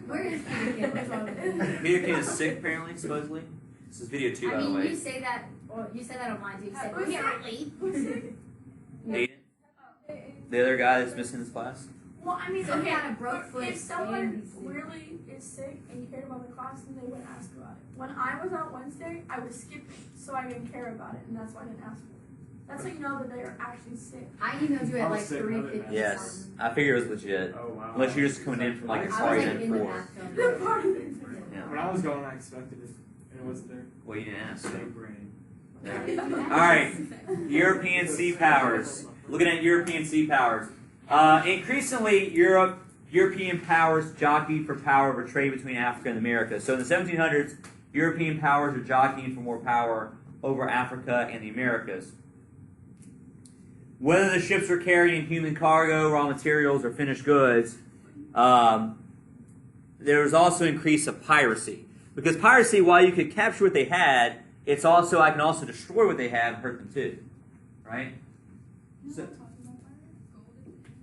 Where is Peter Pan? Peter Pan is sick, apparently, supposedly. This is video 2, by the way. You say that, or you said that on mine too. You said, apparently. Aiden? The other guy that's missing this class? Well, I mean, So he had a broke foot if someone and he's sick. really is sick and you cared about the class, then they wouldn't ask about it. When I was out Wednesday, I was skipping, so I didn't care about it, and that's why I didn't ask for it. That's how you know that they are actually sick. I emailed you at like sick, 3:50. Yes. I figured it was legit. Oh, wow. Unless you're just coming in from like a I party was like night in the before. bathtub. The party. Yeah. When I was going, I expected it, and it wasn't there. Well, you didn't ask. So. Big brain. Alright. European sea powers. Looking at European sea powers. Increasingly, European powers jockey for power over trade between Africa and America. So in the 1700s, European powers are jockeying for more power over Africa and the Americas. Whether the ships were carrying human cargo, raw materials, or finished goods, there was also increase of piracy. Because piracy, while you could capture what they had, it's also, I can also destroy what they have and hurt them too. Right? So,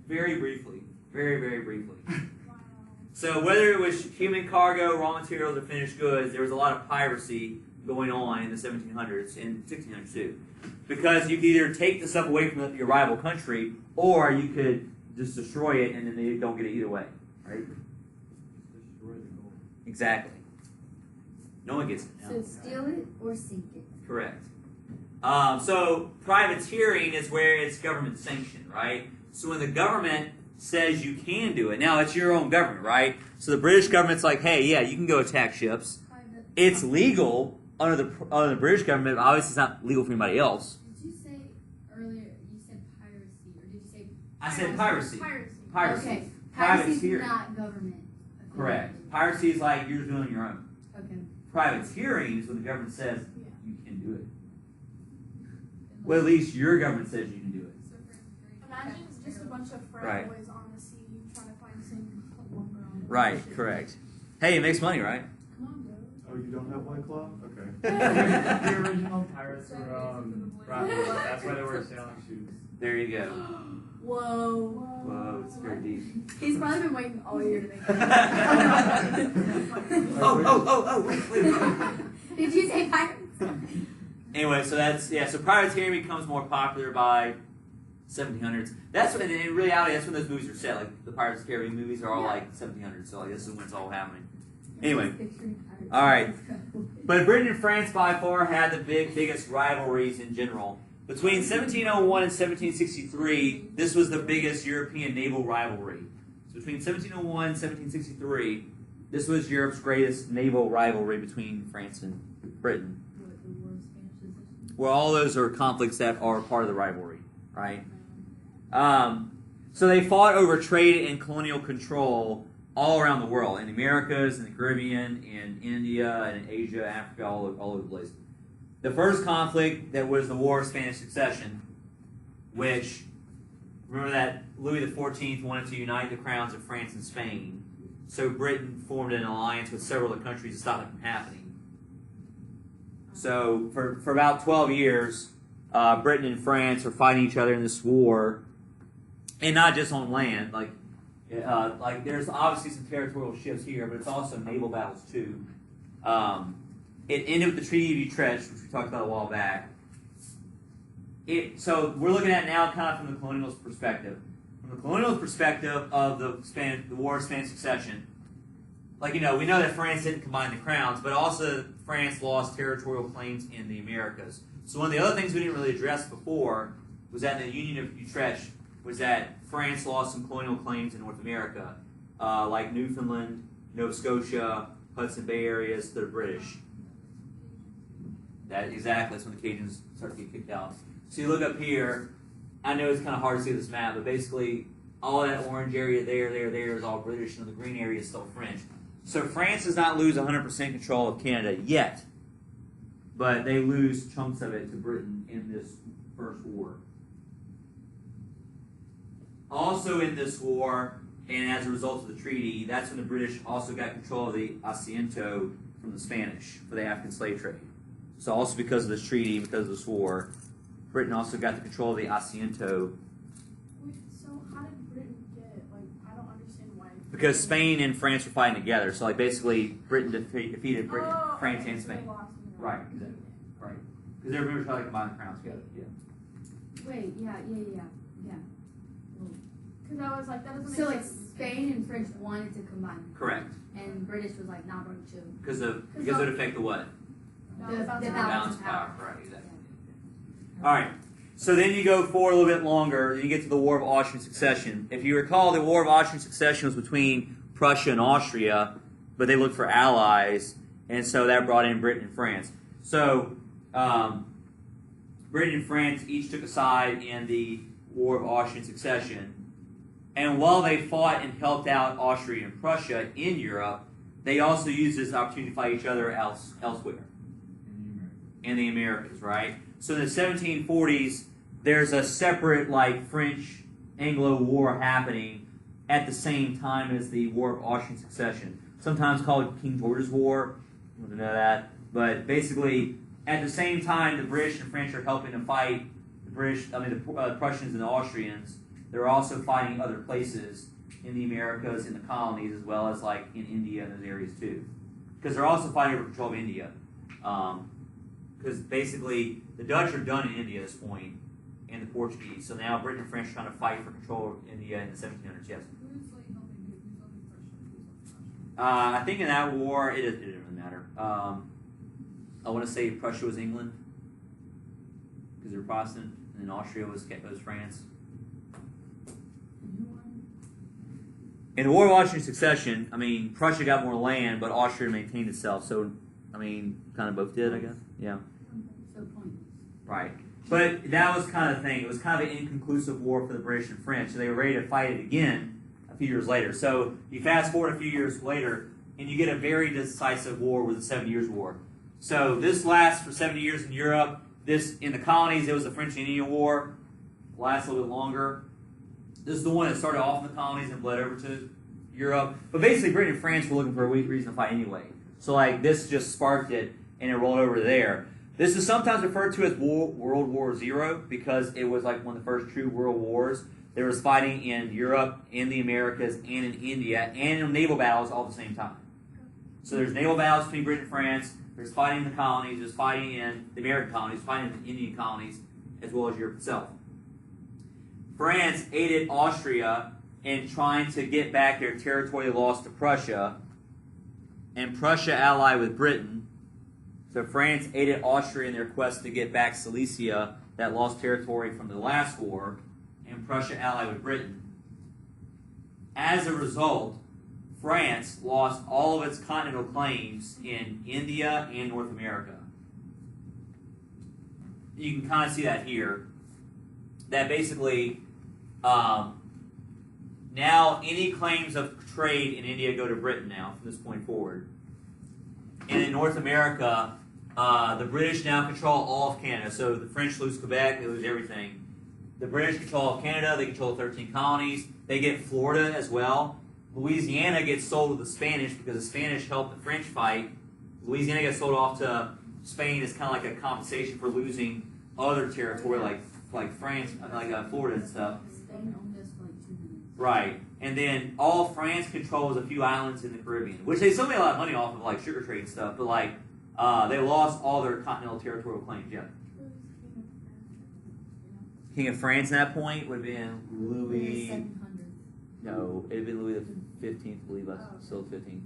very briefly. Very, very briefly. So whether it was human cargo, raw materials, or finished goods, there was a lot of piracy going on in the 1700s and 1600s too. Because you could either take the stuff away from your rival country, or you could just destroy it and then they don't get it either way. Right? Destroy the gold. Exactly. No one gets it now. So steal it or sink it. Correct. So privateering is where it's government sanctioned, right? So when the government says you can do it, now it's your own government, right? So the British government's like, hey, yeah, you can go attack ships. It's legal under the British government, but obviously it's not legal for anybody else. Did you say earlier, you said piracy, or did you say... I said piracy. Piracy. Okay, piracy is Privateering. not government. Correct. Piracy is like you're doing your own. Okay. Privateering is when the government says you can do it. Well, at least your government says you can do it. Imagine it's just a bunch of frat Right. boys on the sea trying to find the same one girl. Right, correct. Hey, it makes money, right? Come on, bro. Oh, you don't have White Claw? Okay. The original pirates were rappers. That's why they wear sailing shoes. There you go. Whoa. Whoa, it's very deep. He's probably been waiting all year to make that. Wait. Did you say pirates? Anyway, so that's, so privateering becomes more popular by 1700s. That's when, in reality, that's when those movies are set. Like, the Pirates of the Caribbean movies are all like 1700s, so like, this is when it's all happening. Anyway. All right. But Britain and France by far had the biggest rivalries in general. Between 1701 and 1763, this was the biggest European naval rivalry. So between 1701 and 1763, this was Europe's greatest naval rivalry between France and Britain. Well, all those are conflicts that are part of the rivalry, right? So they fought over trade and colonial control all around the world, in the Americas, in the Caribbean, in India, and in Asia, Africa, all over the place. The first conflict that was the War of Spanish Succession, which, remember that Louis XIV wanted to unite the crowns of France and Spain, so Britain formed an alliance with several other countries to stop it from happening. So for about 12 years, Britain and France were fighting each other in this war, and not just on land. Like there's obviously some territorial shifts here, but it's also naval battles too. It ended with the Treaty of Utrecht, which we talked about a while back. So we're looking at now kind of from the colonialist perspective. From the colonialist perspective of the War of Spanish Succession, we know that France didn't combine the crowns, but also France lost territorial claims in the Americas. So one of the other things we didn't really address before was that in the Union of Utrecht was that France lost some colonial claims in North America, like Newfoundland, Nova Scotia, Hudson Bay areas, to the British. That's when the Cajuns started to get kicked out. So you look up here, I know it's kind of hard to see this map, but basically all that orange area there is all British, and the green area is still French. So France does not lose 100% control of Canada yet, but they lose chunks of it to Britain in this first war. Also in this war, and as a result of the treaty, that's when the British also got control of the asiento from the Spanish for the African slave trade. So also because of this treaty, because of this war, Britain also got the control of the asiento. Wait, so how did Britain get it? Like, I don't understand why. because Spain and France were fighting together. So like basically Britain defeated Britain, Oh, France okay, and so they Spain. lost. Right, exactly. Right. Because they were trying to combine the crowns together. Yeah. Wait, yeah. Because I was like, that doesn't make So like sense. Spain and French wanted to combine, Correct. and British was like not going to. Because it would affect the what? No, The about balance to Balance of of power. power. Right. Exactly. All right. So then you go forward a little bit longer. Then you get to the War of Austrian Succession. If you recall, the War of Austrian Succession was between Prussia and Austria, but they looked for allies, and so that brought in Britain and France. So Britain and France each took a side in the War of Austrian Succession, and while they fought and helped out Austria and Prussia in Europe, they also used this opportunity to fight each other elsewhere in the Americas, right? So in the 1740s, there's a separate like French-Anglo war happening at the same time as the War of Austrian Succession, sometimes called King George's War. You want to know that, but basically at the same time, the British and French are helping to fight the Prussians and the Austrians. They're also fighting other places in the Americas, in the colonies, as well as like in India and those areas too, because they're also fighting for control of India. Because basically the Dutch are done in India at this point, and the Portuguese. So now Britain and French are trying to fight for control of India in the 1700s. Yes. Who's like helping who? Who's helping Prussia? Who's helping Russia? I think in that war, it doesn't really matter. I want to say Prussia was England because they're Protestant, and then Austria was France. In the War of Austrian Succession, I mean, Prussia got more land, but Austria maintained itself. So, I mean, kind of both did, I guess. Yeah. So pointless. Right. But that was kind of the thing. It was kind of an inconclusive war for the British and French, so they were ready to fight it again a few years later. So you fast forward a few years later, and you get a very decisive war with the 7 Years' War. So this lasts for 70 years in Europe. This in the colonies, it was the French and Indian War. Lasts a little bit longer. This is the one that started off in the colonies and bled over to Europe. But basically, Britain and France were looking for a weak reason to fight anyway. So like this just sparked it, and it rolled over to there. This is sometimes referred to as World War Zero because it was like one of the first true world wars. There was fighting in Europe, in the Americas, and in India, and in naval battles all at the same time. So there's naval battles between Britain and France. There's fighting in the colonies. There's fighting in the American colonies, fighting in the Indian colonies, as well as Europe itself. France aided Austria in trying to get back their territory they lost to Prussia, and Prussia allied with Britain. So France aided Austria in their quest to get back Silesia, that lost territory from the last war, and Prussia allied with Britain. As a result, France lost all of its continental claims in India and North America. You can kind of see that here. That basically, now any claims of trade in India go to Britain now from this point forward. And in North America, the British now control all of Canada. So the French lose Quebec, they lose everything. The British control all of Canada, they control 13 colonies. They get Florida as well. Louisiana gets sold to the Spanish because the Spanish helped the French fight. Louisiana gets sold off to Spain as kind of like a compensation for losing other territory like France, like Florida and stuff. Spain owned us for like 2 minutes. Right. And then all France controls a few islands in the Caribbean, which they still made a lot of money off of, like sugar trade and stuff, but like they lost all their continental territorial claims. Yeah. King of France at that point would have been Louis. 700. No, it would have been Louis the 15th, I believe. Still 15th.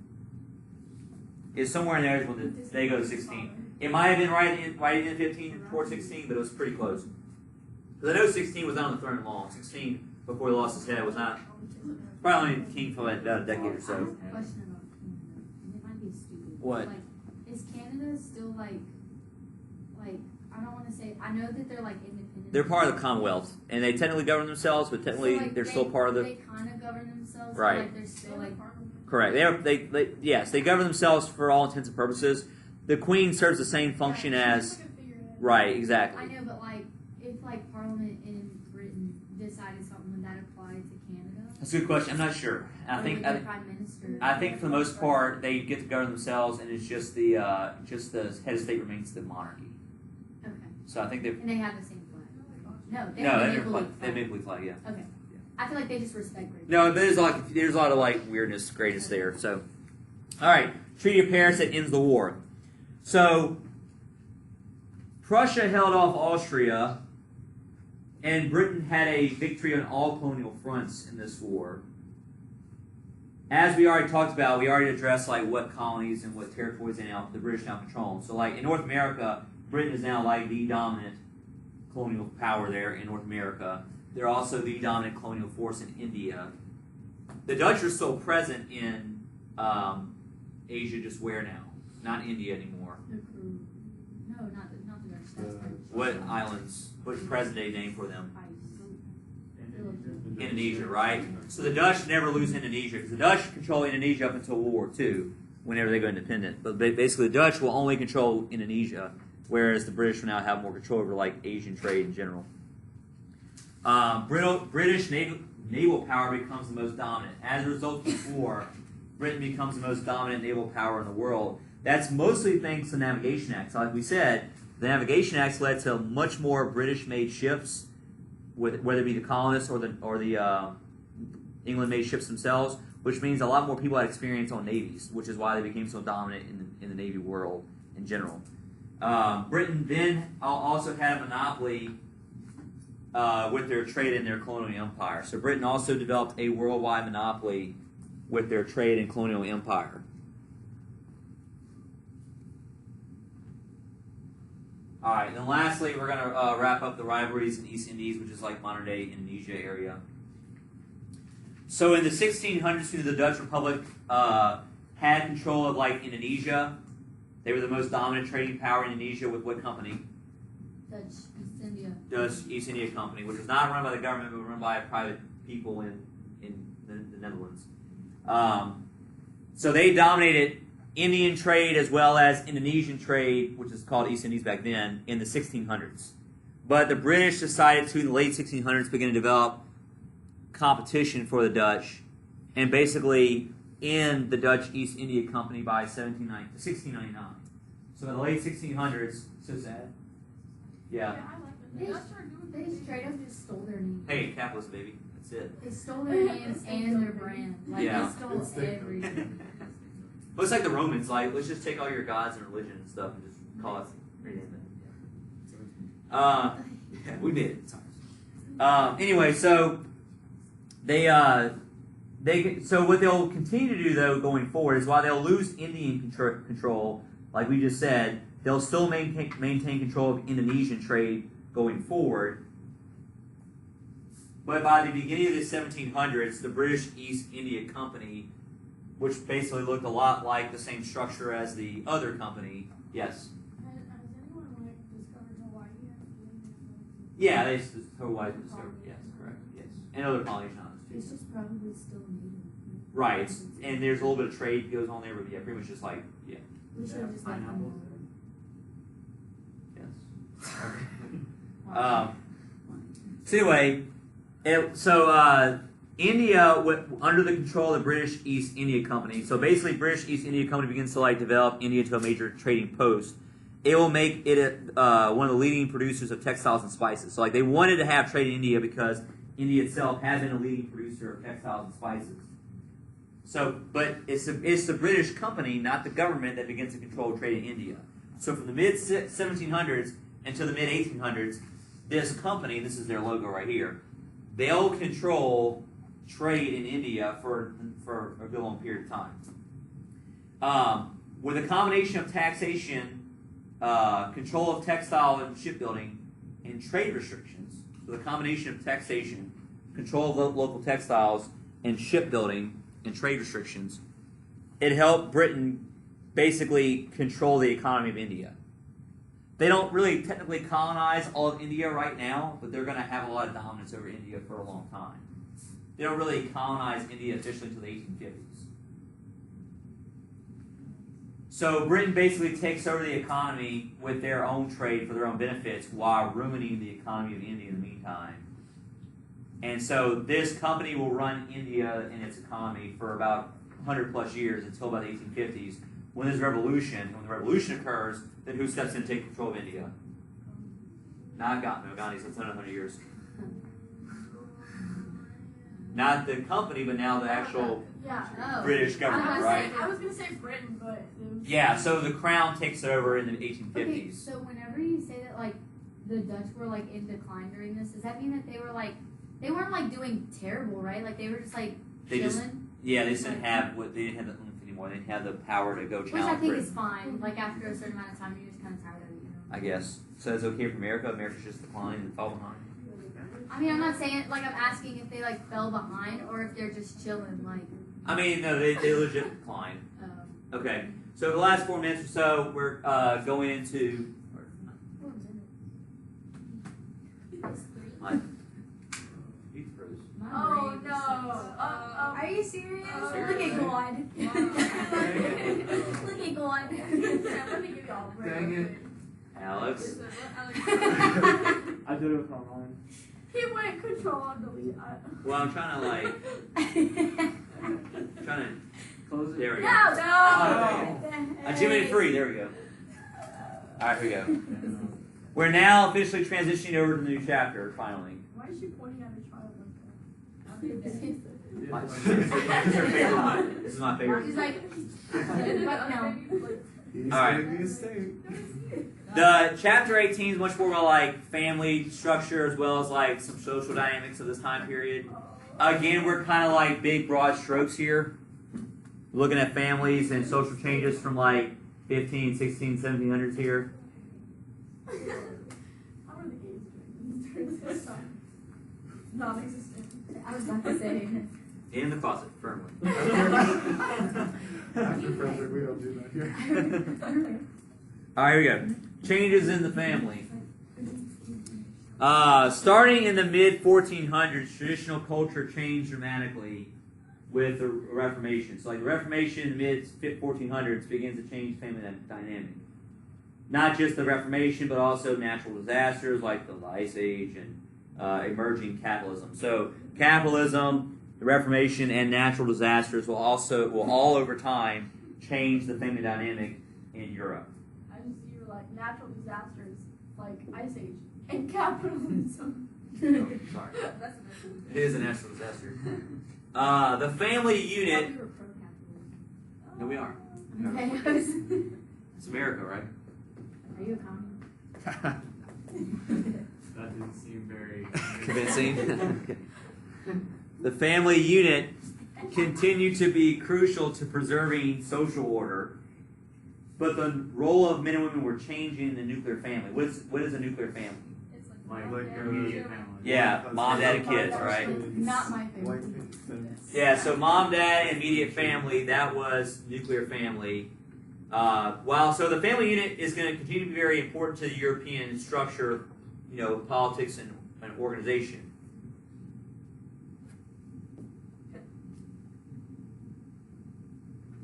It's somewhere in there when they go to 16. It might have been right in 15 before 16, but it was pretty close. Because I know 16 was not on the throne long. 16, before he lost his head, was not. Probably only king for about a decade or so. I have a question about Canada, and it might be stupid. What? Like, is Canada still like I don't want to say. I know that they're like independent. They're part of the Commonwealth, and they technically govern themselves, but technically so, like, they're still part of the. They kind of govern themselves. Right. But, like, they're still like. Correct. Yes, they govern themselves for all intents and purposes. The Queen serves the same function as. Right. Exactly. I know, but like, if like Parliament in Britain decided something, would that apply to Canada? That's a good question. I'm not sure. Or would the Prime Minister? I think for the most part they get to govern themselves, and it's just the head of state remains the monarchy. Okay. So I think they. And they have the same flag. No, they No, have they the have Maple Leaf Maple Leaf flag. Yeah. Okay. I feel like they just respect Great No, but there's a lot of like weirdness, greatness there. So, all right, Treaty of Paris that ends the war. So, Prussia held off Austria, and Britain had a victory on all colonial fronts in this war. As we already talked about, we already addressed like what colonies and what territories the British now control. So, like in North America, Britain is now like the dominant colonial power there in North America. They're also the dominant colonial force in India. The Dutch are still present in Asia, just where now? Not India anymore. No, not the Dutch. That's What islands? What's the present-day name for them? Indonesia. Indonesia, right? So the Dutch never lose Indonesia, because the Dutch control Indonesia up until World War II, whenever they go independent. But basically, the Dutch will only control Indonesia, whereas the British will now have more control over like Asian trade in general. British naval power becomes the most dominant. As a result of the war, Britain becomes the most dominant naval power in the world. That's mostly thanks to the Navigation Acts. Like we said, the Navigation Acts led to much more British-made ships, whether it be the colonists or the England-made ships themselves, which means a lot more people had experience on navies, which is why they became so dominant in the Navy world in general. Britain then also had a monopoly with their trade and their colonial empire. So Britain also developed a worldwide monopoly with their trade and colonial empire. All right, and lastly, we're going to wrap up the rivalries in the East Indies, which is like modern-day Indonesia area. So in the 1600s, the Dutch Republic had control of like Indonesia. They were the most dominant trading power in Indonesia with what company? Dutch East India. Dutch East India Company, which was not run by the government, but run by private people in the Netherlands. So they dominated Indian trade as well as Indonesian trade, which is called East Indies back then, in the 1600s. But the British decided to, in the late 1600s, begin to develop competition for the Dutch, and basically end the Dutch East India Company by 1699. So in the late 1600s, so sad. Yeah. I like They, them. they straight up just stole their name. Hey, capitalist baby. That's it. They stole their names and their brand. Like Yeah. they stole It's the- everything. Well, it's like the Romans. Like, let's just take all your gods and religion and stuff and just call it. Yeah, we did it. Sorry. Anyway, so so what they'll continue to do though going forward is while they'll lose Indian control, like we just said, they'll still maintain control of Indonesian trade going forward. But by the beginning of the 1700s, the British East India Company, which basically looked a lot like the same structure as the other company, yes. Has anyone discovered Hawaii yet? Yeah, Hawaii was discovered. Yes, correct. Yes, and other Polynesian islands too. It's just probably still native. Right, and there's a little bit of trade goes on there, but yeah, pretty much just like We should have just left Pineapples. yes. them. So anyway, India under the control of the British East India Company. So basically, British East India Company begins to like develop India into a major trading post. It will make it one of the leading producers of textiles and spices. So like they wanted to have trade in India because India itself has been a leading producer of textiles and spices. So, but it's the British company, not the government, that begins to control trade in India. So from the mid 1700s until the mid 1800s, this company, this is their logo right here, they'll control trade in India for a good long period of time. With a combination of taxation, control of textile and shipbuilding, and trade restrictions, with a combination of taxation, control of local textiles, and shipbuilding, and trade restrictions, it helped Britain basically control the economy of India. They don't really technically colonize all of India right now, but they're going to have a lot of dominance over India for a long time. They don't really colonize India officially until the 1850s. So Britain basically takes over the economy with their own trade for their own benefits while ruining the economy of India in the meantime. And so this company will run India and its economy for about 100 plus years until about the 1850s, when there's a revolution. When the revolution occurs, then who steps in to take control of India? Not Gandhi. No, Gandhi's 100 years. Not the company, but now the actual Yeah. Oh. British government, right? I was gonna say Britain, but it was, Yeah, so the crown takes it over in the 1850s. Okay, so whenever you say that like the Dutch were like in decline during this, does that mean that they were like they weren't like doing terrible, right? Like they were just like They chilling, just- Yeah, they didn't have what they didn't have the oomph anymore. They didn't have the power to go which I challenge think Britain, is fine. Like after a certain amount of time, you're just kind of tired of it, you know. I guess. So it's okay for America. America's just declining and fall behind. I mean, I'm not saying like I'm asking if they like fell behind or if they're just chilling, like. I mean, no, they legit decline. Okay, so the last 4 minutes or so, we're going into. What was in You froze. it? My oh brain no. just- Are you serious? Look at God. Look at God. Let me give y'all a break. Dang it. Alex. I did it with my mind. He went control on delete. Well, I'm trying to like, trying to. Close it. There we go. No. Too many free. There we go. All right, here we go. We're now officially transitioning over to the new chapter. Finally. Why is she pointing at a child like that? This is her favorite one. This is my favorite. He's like, what now? He's All right. gonna be a state. The chapter 18 is much more about like family structure as well as like some social dynamics of this time period. Again, we're kind of like big broad strokes here. Looking at families and social changes from like 15, 16, 1700s here. How are the gays doing this time? Non-existent. I was about to say. In the closet, firmly. After Frederick, we don't do that here. Alright, here we go. Changes in the family. Starting in the mid 1400s, traditional culture changed dramatically with the Reformation. So, like the Reformation in the mid 1400s begins to change family dynamic. Not just the Reformation, but also natural disasters like the Ice Age and emerging capitalism. So, capitalism, the Reformation, and natural disasters will all over time change the family dynamic in Europe. I just see you were like natural disasters, like Ice Age, and capitalism. Sorry. It is a natural disaster. The family unit. You were pro-capitalism. No, we are. Okay, I was- It's America, right? Are you a communist? That didn't seem very Convincing. The family unit continued to be crucial to preserving social order, but the role of men and women were changing in the nuclear family. What is a nuclear family? It's like like immediate family. Yeah, mom, dad, and kids, right? Not my favorite. White kids. Yeah, so mom, dad, immediate family, that was nuclear family. So the family unit is going to continue to be very important to the European structure, politics and organization.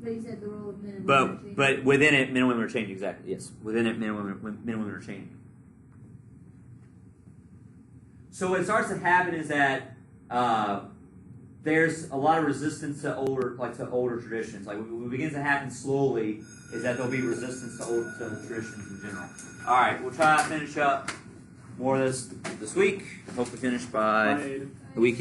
But you said the role of men and women. But within it, men and women are changing. Exactly. Yes, within it, men and women are changing. So what starts to happen is that there's a lot of resistance to older traditions. Like what begins to happen slowly is that there'll be resistance to traditions in general. All right, we'll try to finish up more of this week. Hope to finish by the weekend.